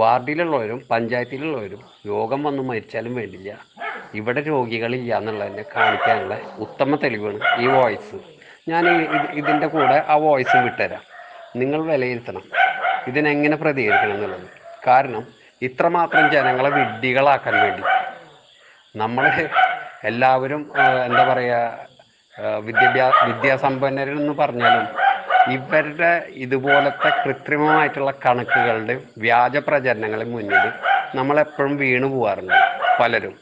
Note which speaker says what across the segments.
Speaker 1: വാർഡിലുള്ളവരും പഞ്ചായത്തിലുള്ളവരും രോഗം വന്ന് മരിച്ചാലും വേണ്ടില്ല, ഇവിടെ രോഗികളില്ല എന്നുള്ളതിനെ കാണിക്കാനുള്ള ഉത്തമ തെളിവാണ് ഈ വോയിസ്. ഞാൻ ഇതിൻ്റെ കൂടെ ആ വോയിസ് വിട്ടുതരാം. നിങ്ങൾ വിലയിരുത്തണം ഇതിനെങ്ങനെ പ്രതികരിക്കണം എന്നുള്ളത്. കാരണം ഇത്രമാത്രം ജനങ്ങളെ വിഡ്ഢികളാക്കാൻ വേണ്ടി നമ്മൾ എല്ലാവരും എന്താ പറയുക, വിദ്യാസമ്പന്നരെന്ന് പറഞ്ഞാലും ഇവരുടെ ഇതുപോലത്തെ കൃത്രിമമായിട്ടുള്ള കണക്കുകളുടെ വ്യാജ പ്രചരണങ്ങളിൽ മുന്നിൽ നമ്മളെപ്പോഴും വീണു പോകാറുണ്ട് പലരും.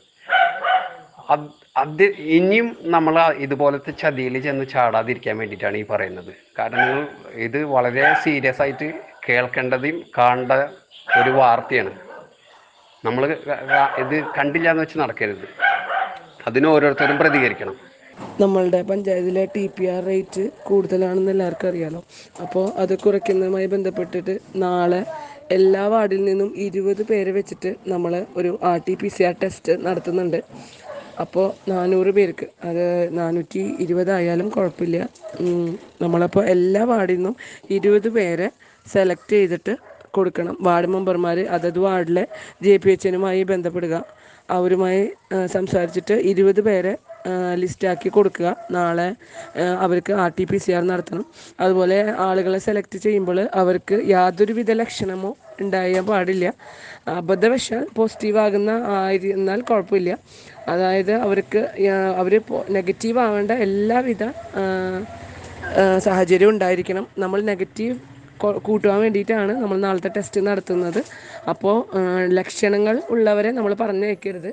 Speaker 1: അത് ഇനിയും നമ്മൾ ഇതുപോലത്തെ ചതിയിൽ ചെന്ന് ചാടാതിരിക്കാൻ വേണ്ടിയിട്ടാണ് ഈ പറയുന്നത്. കാരണം നിങ്ങൾ ഇത് വളരെ സീരിയസ് ആയിട്ട് കേൾക്കേണ്ടതും കാണേണ്ട ഒരു വാർത്തയാണ്. നമ്മൾ ഇത് കണ്ടില്ല എന്ന് വെച്ച് നടക്കരുത്. അതിന് ഓരോരുത്തരും പ്രതികരിക്കണം.
Speaker 2: നമ്മളുടെ പഞ്ചായത്തിലെ TPR റേറ്റ് കൂടുതലാണെന്ന് എല്ലാവർക്കും അറിയാലോ. അപ്പോൾ അത് കുറയ്ക്കുന്നതുമായി ബന്ധപ്പെട്ടിട്ട് നാളെ എല്ലാ വാർഡിൽ നിന്നും 20 പേരെ വെച്ചിട്ട് നമ്മൾ ഒരു RT-PCR ടെസ്റ്റ് നടത്തുന്നുണ്ട്. അപ്പോൾ 400 പേർക്ക്, അത് 420 ആയാലും കുഴപ്പമില്ല. നമ്മളപ്പോൾ എല്ലാ വാർഡിൽ നിന്നും 20 പേരെ സെലക്ട് ചെയ്തിട്ട് കൊടുക്കണം. വാർഡ് മെമ്പർമാർ അതത് വാർഡിലെ JPHനുമായി ബന്ധപ്പെടുക, അവരുമായി സംസാരിച്ചിട്ട് 20 പേരെ ലിസ്റ്റാക്കി കൊടുക്കുക. നാളെ അവർക്ക് RT-PCR നടത്തണം. അതുപോലെ ആളുകളെ സെലക്ട് ചെയ്യുമ്പോൾ അവർക്ക് യാതൊരുവിധ ലക്ഷണമോ ഉണ്ടാകാൻ പാടില്ല. അബദ്ധവശാൽ പോസിറ്റീവ് ആകുന്ന ആയിരുന്നാൽ കുഴപ്പമില്ല. അതായത് അവർ നെഗറ്റീവ് ആവേണ്ട എല്ലാവിധ സാഹചര്യവും ഉണ്ടായിരിക്കണം. നമ്മൾ നെഗറ്റീവ് കൂട്ടുവാൻ വേണ്ടിയിട്ടാണ് നമ്മൾ നാളത്തെ ടെസ്റ്റ് നടത്തുന്നത്. അപ്പോൾ ലക്ഷണങ്ങൾ ഉള്ളവരെ നമ്മൾ പറഞ്ഞയക്കരുത്.